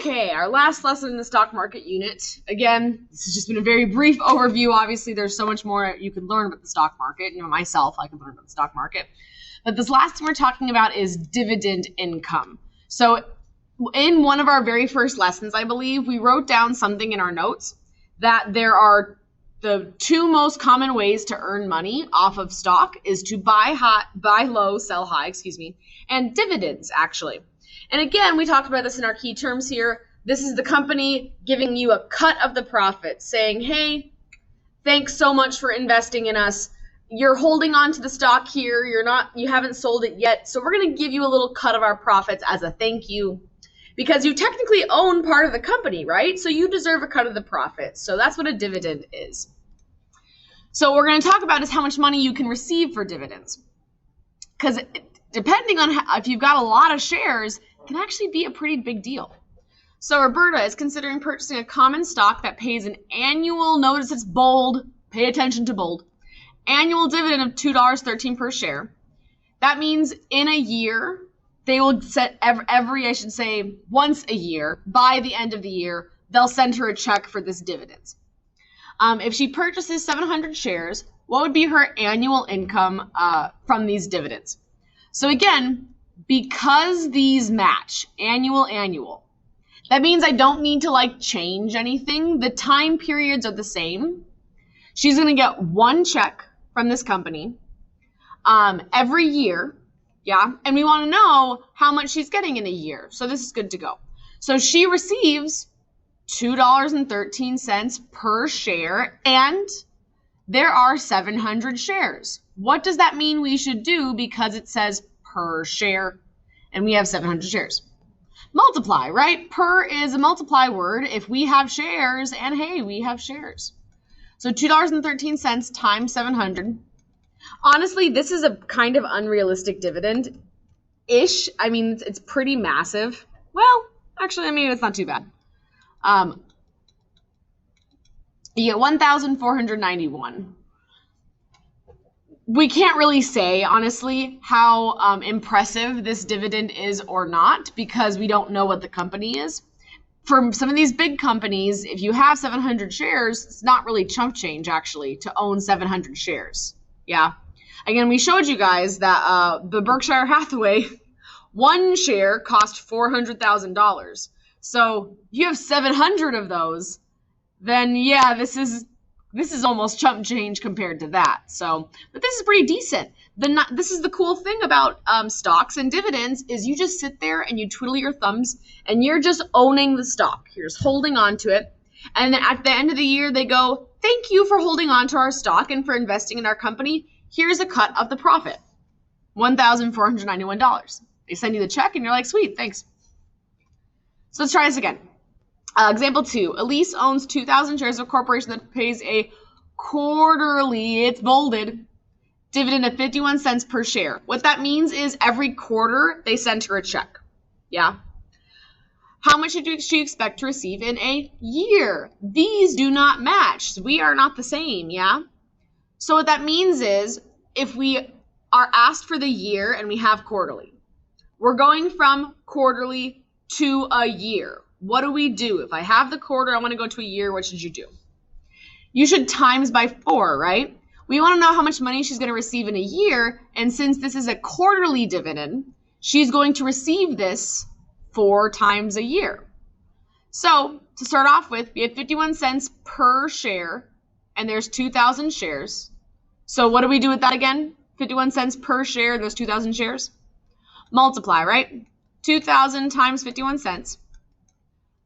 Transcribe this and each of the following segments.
Okay, our last lesson in the stock market unit. Again, this has just been a very brief overview. Obviously, there's so much more you can learn about the stock market. You know, myself, I can learn about the stock market. But this last thing we're talking about is dividend income. So in one of our very first lessons, I believe, we wrote down something in our notes that there are the two most common ways to earn money off of stock is to buy low, sell high, and dividends, actually. And again, we talked about this in our key terms here. This is the company giving you a cut of the profit, saying, hey, thanks so much for investing in us. You're holding on to the stock here. You haven't sold it yet. So we're going to give you a little cut of our profits as a thank you because you technically own part of the company, right? So you deserve a cut of the profits. So that's what a dividend is. So what we're going to talk about is how much money you can receive for dividends. Because depending on if you've got a lot of shares, it can actually be a pretty big deal. So Roberta is considering purchasing a common stock that pays an annual, notice it's bold, pay attention to bold, annual dividend of $2.13 per share. That means in a year, they will set once a year, by the end of the year, they'll send her a check for this dividend. If she purchases 700 shares, what would be her annual income from these dividends? So again, because these match annual, that means I don't need to change anything. The time periods are the same. She's going to get one check from this company every year. Yeah. And we want to know how much she's getting in a year. So this is good to go. So she receives $2.13 per share and there are 700 shares. What does that mean we should do because it says per share and we have 700 shares? Multiply, right? Per is a multiply word if we have shares and hey, we have shares. So $2.13 times 700. Honestly, this is a kind of unrealistic dividend-ish. I mean, it's pretty massive. Well, actually, I mean, it's not too bad. You get 1,491. We can't really say, honestly, how impressive this dividend is or not because we don't know what the company is. For some of these big companies, if you have 700 shares, it's not really chump change, actually, to own 700 shares. Yeah. Again, we showed you guys that the Berkshire Hathaway, one share cost $400,000. So if you have 700 of those, then yeah, this is almost chump change compared to that. So, but this is pretty decent. This is the cool thing about stocks and dividends is you just sit there and you twiddle your thumbs and you're just owning the stock. You're just holding on to it. And then at the end of the year, they go, thank you for holding on to our stock and for investing in our company. Here's a cut of the profit, $1,491. They send you the check and you're like, sweet, thanks. So let's try this again. Example 2, Elyse owns 2,000 shares of a corporation that pays a quarterly, it's bolded, dividend of 51 cents per share. What that means is every quarter they send her a check. Yeah. How much should she expect to receive in a year? These do not match. We are not the same, yeah? So what that means is if we are asked for the year and we have quarterly, we're going from quarterly to a year. What do we do? If I have the quarter, I want to go to a year, what should you do? You should times by 4, right? We want to know how much money she's going to receive in a year, and since this is a quarterly dividend, she's going to receive this 4 times a year. So to start off with, we have 51 cents per share, and there's 2,000 shares. So what do we do with that again? 51 cents per share, those 2,000 shares. Multiply, right? 2,000 times 51 cents.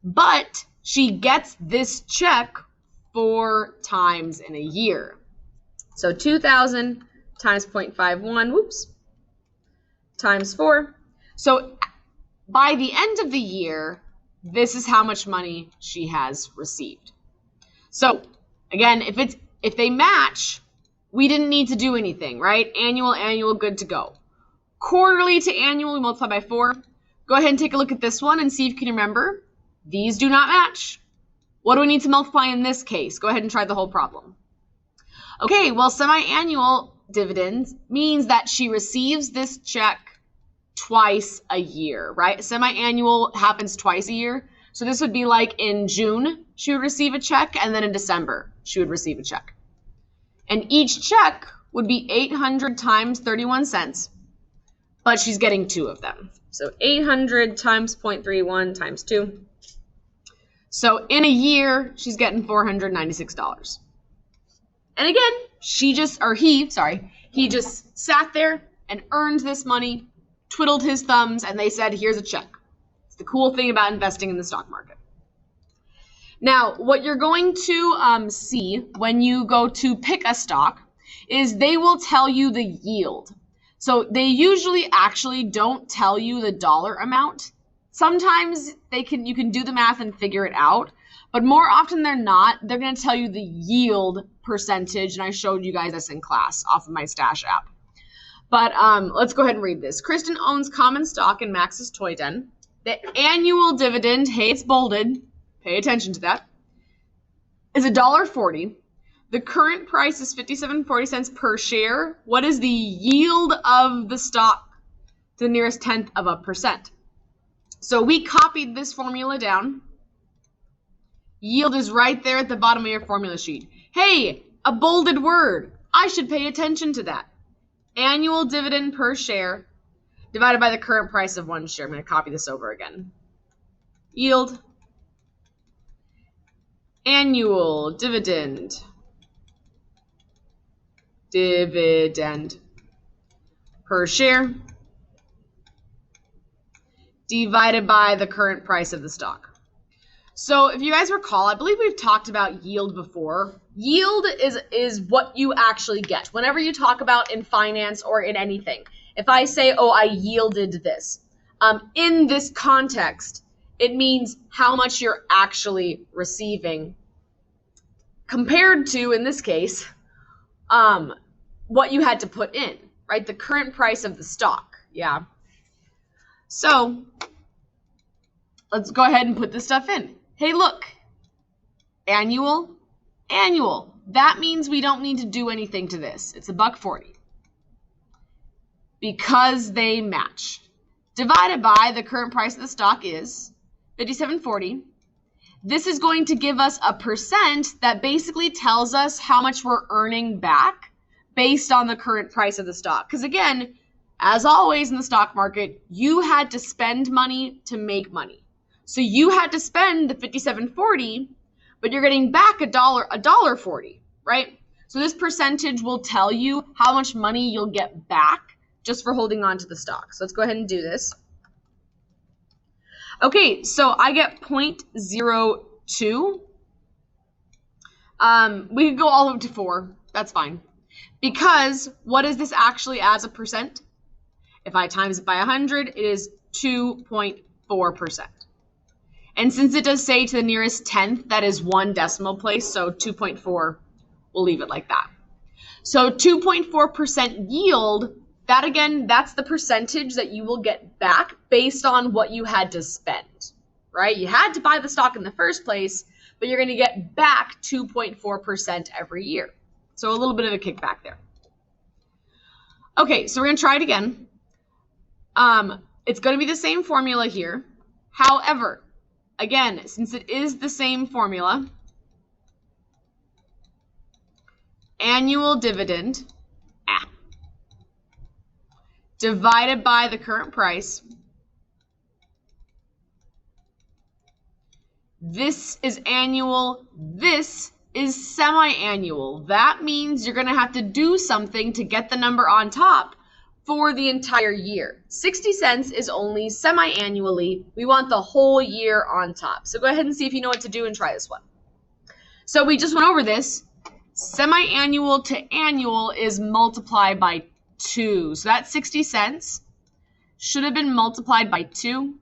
But she gets this check 4 times in a year. So 2,000 times 0.51, times 4. So by the end of the year, this is how much money she has received. So again, if they match, we didn't need to do anything, right? Annual, good to go. Quarterly to annual, we multiply by 4. Go ahead and take a look at this one and see if you can remember. These do not match. What do we need to multiply in this case? Go ahead and try the whole problem. Okay, well, semi-annual dividends means that she receives this check twice a year, right? Semi-annual happens twice a year. So this would be like in June, she would receive a check, and then in December, she would receive a check. And each check would be 800 times 31 cents, but she's getting 2 of them. So 800 times 0.31 times 2. So in a year, she's getting $496. And again, he just sat there and earned this money, twiddled his thumbs, and they said, here's a check. It's the cool thing about investing in the stock market. Now, what you're going to see when you go to pick a stock is they will tell you the yield. So they usually actually don't tell you the dollar amount. Sometimes you can do the math and figure it out, but more often than not, they're going to tell you the yield percentage, and I showed you guys this in class off of my Stash app. But let's go ahead and read this. Kristen owns common stock in Max's Toy Den. The annual dividend, hey, it's bolded, pay attention to that, is $1.40. The current price is 57.40 per share. What is the yield of the stock to the nearest 0.1%? So we copied this formula down. Yield is right there at the bottom of your formula sheet. Hey, a bolded word. I should pay attention to that. Annual dividend per share divided by the current price of 1 share. I'm going to copy this over again. Yield. Annual dividend. Dividend per share divided by the current price of the stock. So if you guys recall, I believe we've talked about yield before. Yield is what you actually get. Whenever you talk about in finance or in anything, if I say, oh, I yielded this, in this context, it means how much you're actually receiving compared to, in this case, what you had to put in, right? The current price of the stock, yeah. So let's go ahead and put this stuff in. Hey, look, annual. That means we don't need to do anything to this. It's $1.40 because they match. Divided by the current price of the stock is 57.40. This is going to give us a percent that basically tells us how much we're earning back based on the current price of the stock. Because again, as always in the stock market, you had to spend money to make money. So you had to spend the $57.40, but you're getting back $1.40, right? So this percentage will tell you how much money you'll get back just for holding on to the stock. So let's go ahead and do this. Okay, so I get 0.02. We could go all the way up to 4. That's fine. Because what is this actually as a percent? If I times it by 100, it is 2.4%. And since it does say to the nearest 10th, that is 1 decimal place, so 2.4, we'll leave it like that. So 2.4% yield, that again, that's the percentage that you will get back based on what you had to spend, right? You had to buy the stock in the first place, but you're going to get back 2.4% every year. So a little bit of a kickback there. Okay, so we're going to try it again. It's going to be the same formula here. However, again, since it is the same formula, annual dividend divided by the current price. This is annual. This is semi-annual. That means you're going to have to do something to get the number on top for the entire year. 60 cents is only semi-annually. We want the whole year on top. So go ahead and see if you know what to do and try this one. So we just went over this. Semi-annual to annual is multiplied by 2. So that 60 cents should have been multiplied by 2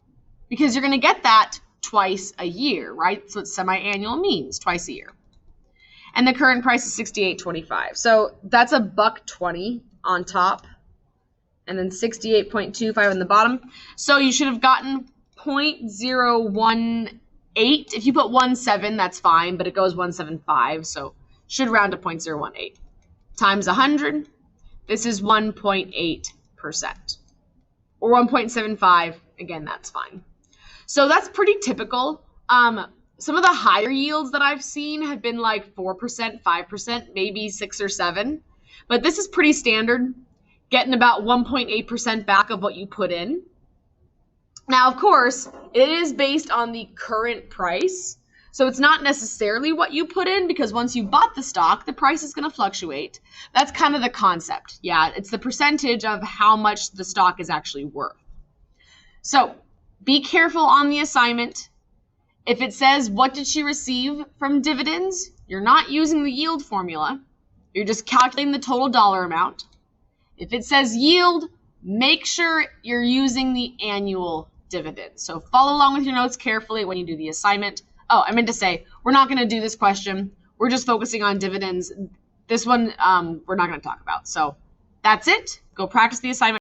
because you're going to get that twice a year, right? That's what semi-annual means, twice a year. And the current price is $68.25. So that's $1.20 on top. And then 68.25 on the bottom. So you should have gotten 0.018. If you put 17, that's fine, but it goes 175, so should round to 0.018. Times 100, this is 1.8%. Or 1.75, again, that's fine. So that's pretty typical Some of the higher yields that I've seen have been like 4%, 5%, maybe 6 or 7. But this is pretty standard, getting about 1.8% back of what you put in. Now, of course, it is based on the current price. So it's not necessarily what you put in, because once you bought the stock, the price is going to fluctuate. That's kind of the concept. Yeah, it's the percentage of how much the stock is actually worth. So be careful on the assignment. If it says, what did she receive from dividends? You're not using the yield formula. You're just calculating the total dollar amount. If it says yield, make sure you're using the annual dividend. So follow along with your notes carefully when you do the assignment. Oh, I meant to say, we're not going to do this question. We're just focusing on dividends. This one, we're not going to talk about. So that's it. Go practice the assignment.